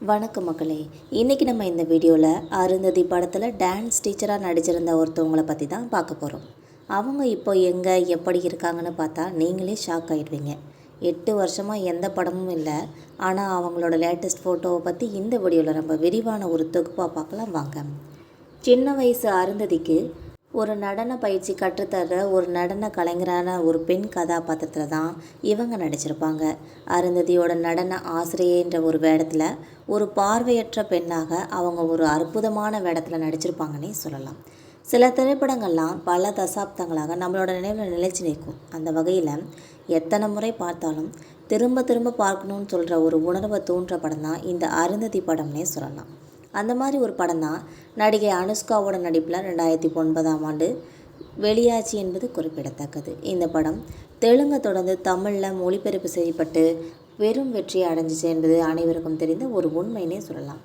வணக்கம் மக்களே. இன்றைக்கி நம்ம இந்த வீடியோவில் அருந்ததி படத்தில் டான்ஸ் டீச்சராக நடிச்சிருந்த ஒருத்தவங்களை பற்றி தான் பார்க்க போகிறோம். அவங்க இப்போ எங்கே எப்படி இருக்காங்கன்னு பார்த்தா நீங்களே ஷாக் ஆகிடுவீங்க. 8 வருஷமாக எந்த படமும் இல்லை. ஆனால் அவங்களோட லேட்டஸ்ட் ஃபோட்டோவை பற்றி இந்த வீடியோவில் நம்ம விரிவான ஒரு தொகுப்பாக பார்க்கலாம் வாங்க. சின்ன வயசு அருந்ததிக்கு ஒரு நடன பயிற்சி கற்றுத்தர ஒரு நடன கலைஞரான ஒரு பெண் கதாபாத்திரத்தில் தான் இவங்க நடிச்சிருப்பாங்க. அருந்ததியோட நடன ஆசிரியன்ற ஒரு வேடத்தில் ஒரு பார்வையற்ற பெண்ணாக அவங்க ஒரு அற்புதமான வேடத்தில் நடிச்சிருப்பாங்கன்னே சொல்லலாம். சில திரைப்படங்கள்லாம் பல தசாப்தங்களாக நம்மளோட நினைவில் நிலைச்சி நிற்கும். அந்த வகையில் எத்தனை முறை பார்த்தாலும் திரும்ப திரும்ப பார்க்கணுன்னு சொல்கிற ஒரு உணர்வை தோன்ற படம் தான் இந்த அருந்ததி படம்னே சொல்லலாம். அந்த மாதிரி ஒரு படம் தான் நடிகை அனுஷ்காவோட நடிப்பில் 2009 வெளியாச்சு என்பது குறிப்பிடத்தக்கது. இந்த படம் தெலுங்கை தொடர்ந்து தமிழில் மொழிபெயர்ப்பு செய்யப்பட்டு பெரும் வெற்றியை அடைஞ்சிச்சு என்பது அனைவருக்கும் தெரிந்த ஒரு உண்மைன்னே சொல்லலாம்.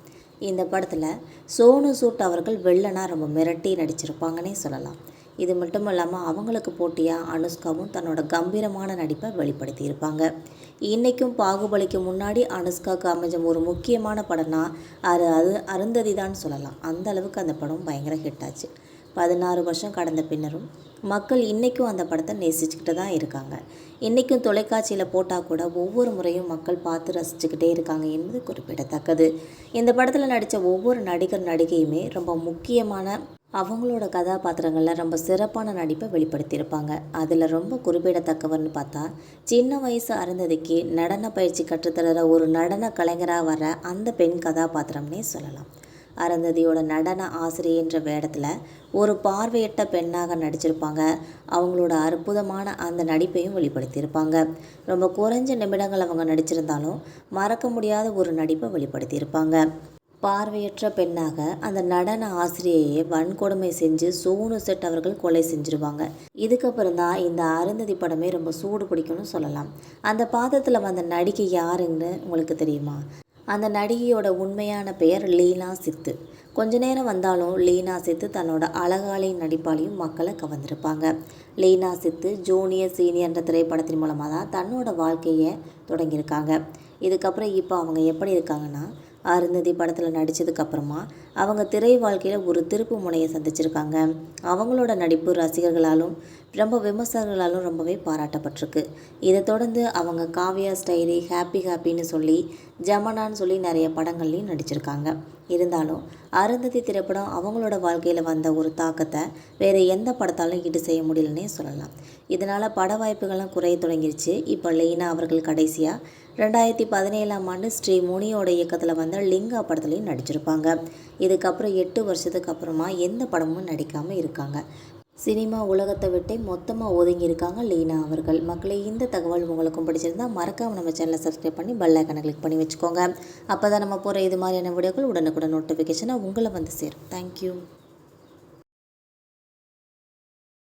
இந்த படத்தில் சோனு சூட் அவர்கள் வில்லனாக ரொம்ப மிரட்டி நடிச்சிருப்பாங்கன்னே சொல்லலாம். இது மட்டும் இல்லாமல் அவங்களுக்கு போட்டியாக அனுஷ்காவும் தன்னோட கம்பீரமான நடிப்பை வெளிப்படுத்தியிருப்பாங்க. இன்றைக்கும் பாகுபலிக்கு முன்னாடி அனுஷ்காவுக்கு அமைஞ்ச ஒரு முக்கியமான படம்னா அது அருந்ததி தான் சொல்லலாம். அந்த அளவுக்கு அந்த படம் பயங்கர ஹிட் ஆச்சு. 16 வருஷம் கடந்த பின்னரும் மக்கள் இன்றைக்கும் அந்த படத்தை நேசிச்சுக்கிட்டு தான் இருக்காங்க. இன்றைக்கும் தொலைக்காட்சியில் போட்டால் கூட ஒவ்வொரு முறையும் மக்கள் பார்த்து ரசிச்சுக்கிட்டே இருக்காங்க என்பது குறிப்பிடத்தக்கது. இந்த படத்தில் நடித்த ஒவ்வொரு நடிகர் நடிகையுமே ரொம்ப முக்கியமான அவங்களோட கதாபாத்திரங்களில் ரொம்ப சிறப்பான நடிப்பை வெளிப்படுத்தியிருப்பாங்க. அதில் ரொம்ப குறிப்பிடத்தக்கவர்னு பார்த்தா சின்ன வயசு அருந்ததிக்கு நடன பயிற்சி கற்றுத்தர ஒரு நடன கலைஞராக வர அந்த பெண் கதாபாத்திரம்னே சொல்லலாம். அருந்ததியோட நடன ஆசிரியன்ற வேடத்தில் ஒரு பார்வையற்ற பெண்ணாக நடிச்சிருப்பாங்க. அவங்களோட அற்புதமான அந்த நடிப்பையும் வெளிப்படுத்தியிருப்பாங்க. ரொம்ப குறைஞ்ச நிமிடங்கள் அவங்க நடிச்சிருந்தாலும் மறக்க முடியாத ஒரு நடிப்பை வெளிப்படுத்தியிருப்பாங்க. பார்வையற்ற பெண்ணாக அந்த நடன ஆசிரியையை வன்கொடுமை செஞ்சு சோனு செட் அவர்கள் கொலை செஞ்சுருவாங்க. இதுக்கப்புறம் தான் இந்த அருந்ததி படமே ரொம்ப சூடு பிடிக்கும்னு சொல்லலாம். அந்த பாதத்தில் வந்த நடிகை யாருன்னு உங்களுக்கு தெரியுமா? அந்த நடிகையோட உண்மையான பெயர் லீனா சித்து. கொஞ்ச நேரம் வந்தாலும் லீனா சித்து தன்னோட அழகாலை நடிப்பாலையும் மக்களை கவர்ந்திருப்பாங்க. லீனா சித்து ஜூனியர் சீனியர்ன்ற திரைப்படத்தின் மூலமாக தான் தன்னோட வாழ்க்கையை தொடங்கியிருக்காங்க. இதுக்கப்புறம் இப்போ அவங்க எப்படி இருக்காங்கன்னா, அருந்ததி படத்தில் நடித்ததுக்கப்புறமா அவங்க திரை வாழ்க்கையில் ஒரு திருப்பு முனையை சந்திச்சிருக்காங்க. அவங்களோட நடிப்பு ரசிகர்களாலும் ரொம்ப விமர்சகர்களாலும் ரொம்பவே பாராட்டப்பட்டிருக்கு. இதை தொடர்ந்து அவங்க காவியா ஸ்டைரி, ஹாப்பின்னு சொல்லி ஜமனான்னு சொல்லி நிறைய படங்கள்லையும் நடிச்சிருக்காங்க. இருந்தாலும் அருந்ததி திரைப்படம் அவங்களோட வாழ்க்கையில் வந்த ஒரு தாக்கத்தை வேறு எந்த படத்தாலும் ஈடு செய்ய முடியலன்னே சொல்லலாம். இதனால் பட வாய்ப்புகள்லாம் குறைய தொடங்கிருச்சு. இப்போ லீனா அவர்கள் கடைசியாக 2017 ஸ்ரீ முனியோட இயக்கத்தில் வந்த லிங்கா படத்துலையும் நடிச்சிருப்பாங்க. இதுக்கப்புறம் 8 வருஷத்துக்கு அப்புறமா எந்த படமும் நடிக்காமல் இருக்காங்க. சினிமா உலகத்தை விட்டே மொத்தமாக ஒதுங்கியிருக்காங்க லீனா அவர்கள். மக்களே, இந்த தகவல் உங்களுக்கும் பிடிச்சிருந்தால் மறக்காமல் நம்ம சேனலை சப்ஸ்கிரைப் பண்ணி பெல் ஐக்கானை கிளிக் பண்ணி வச்சுக்கோங்க. அப்போ தான் நம்ம போகிற இது மாதிரியான வீடியோக்கள் உடனுக்குடன் நோட்டிஃபிகேஷனாக உங்களை வந்து சேரும். தேங்க்யூ.